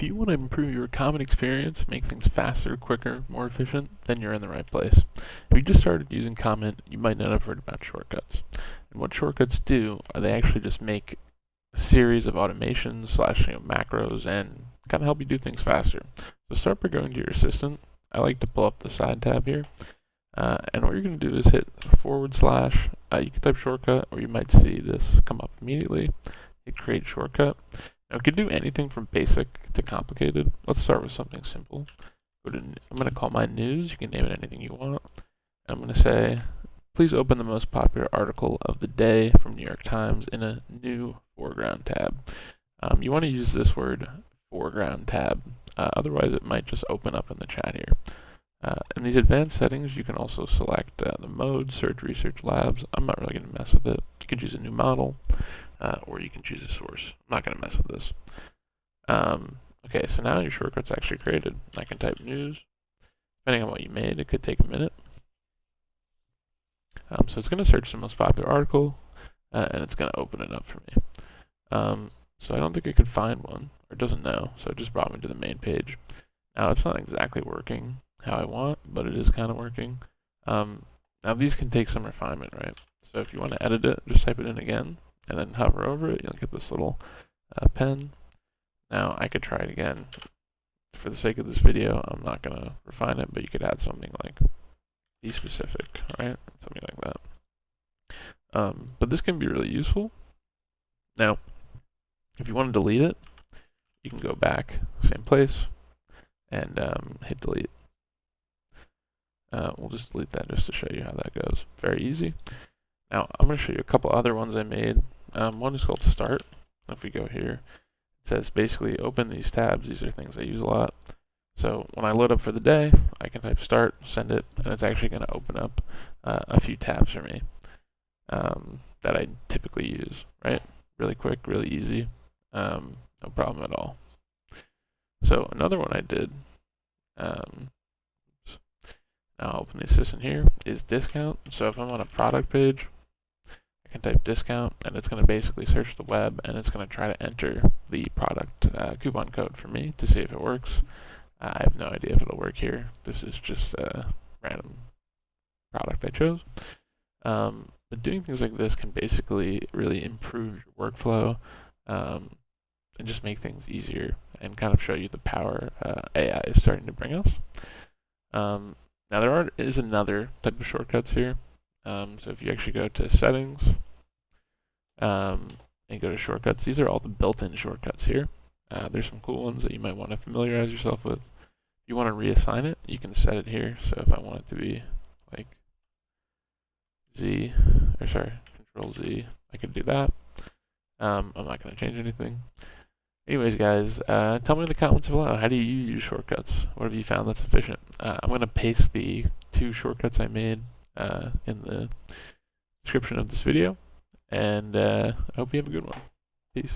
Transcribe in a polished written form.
If you want to improve your Comet experience, make things faster, quicker, more efficient, then you're in the right place. If you just started using Comet, you might not have heard about shortcuts. And what shortcuts do are they actually just make a series of automations slash macros and kind of help you do things faster. So start by going to your assistant. I like to pull up the side tab here. And what you're going to do is hit /. You can type shortcut, or you might see this come up immediately. Hit create shortcut. Now it could do anything from basic to complicated. Let's start with something simple. I'm going to call mine news. You can name it anything you want. I'm going to say, please open the most popular article of the day from New York Times in a new foreground tab. You want to use this word foreground tab. Otherwise, it might just open up in the chat here. In these advanced settings, you can also select the mode, search, research, labs. I'm not really going to mess with it. You can choose a new model, or you can choose a source. I'm not going to mess with this. Okay, so now your shortcut's actually created. I can type news. Depending on what you made, it could take a minute. So it's going to search the most popular article, and it's going to open it up for me. So I don't think it could find one, or it doesn't know, so it just brought me to the main page. Now it's not exactly working how I want, but it is kind of working. Now these can take some refinement, right? So if you want to edit it, just type it in again, and then hover over it. You'll get this little pen. Now I could try it again. For the sake of this video, I'm not going to refine it, but you could add something like be specific, right? Something like that. But this can be really useful. Now, if you want to delete it, you can go back, same place, and hit delete. We'll just delete that just to show you how that goes. Very easy. Now, I'm going to show you a couple other ones I made. One is called Start. If we go here, it says basically open these tabs. These are things I use a lot. So when I load up for the day, I can type Start, send it, and it's actually going to open up a few tabs for me that I typically use, right? Really quick, really easy. No problem at all. So another one I did, now I'll open the assistant here, is discount. So if I'm on a product page, I can type discount, and it's going to basically search the web, and it's going to try to enter the product coupon code for me to see if it works. I have no idea if it'll work here. This is just a random product I chose. But doing things like this can basically really improve your workflow and just make things easier and kind of show you the power AI is starting to bring us. Now there is another type of shortcuts here. So if you actually go to settings and go to shortcuts, these are all the built-in shortcuts here. There's some cool ones that you might want to familiarize yourself with. If you want to reassign it, you can set it here. So if I want it to be like Control Z, I could do that. I'm not going to change anything. Anyways, guys, tell me in the comments below, how do you use shortcuts? What have you found that's efficient? I'm going to paste the 2 shortcuts I made in the description of this video, and I hope you have a good one. Peace.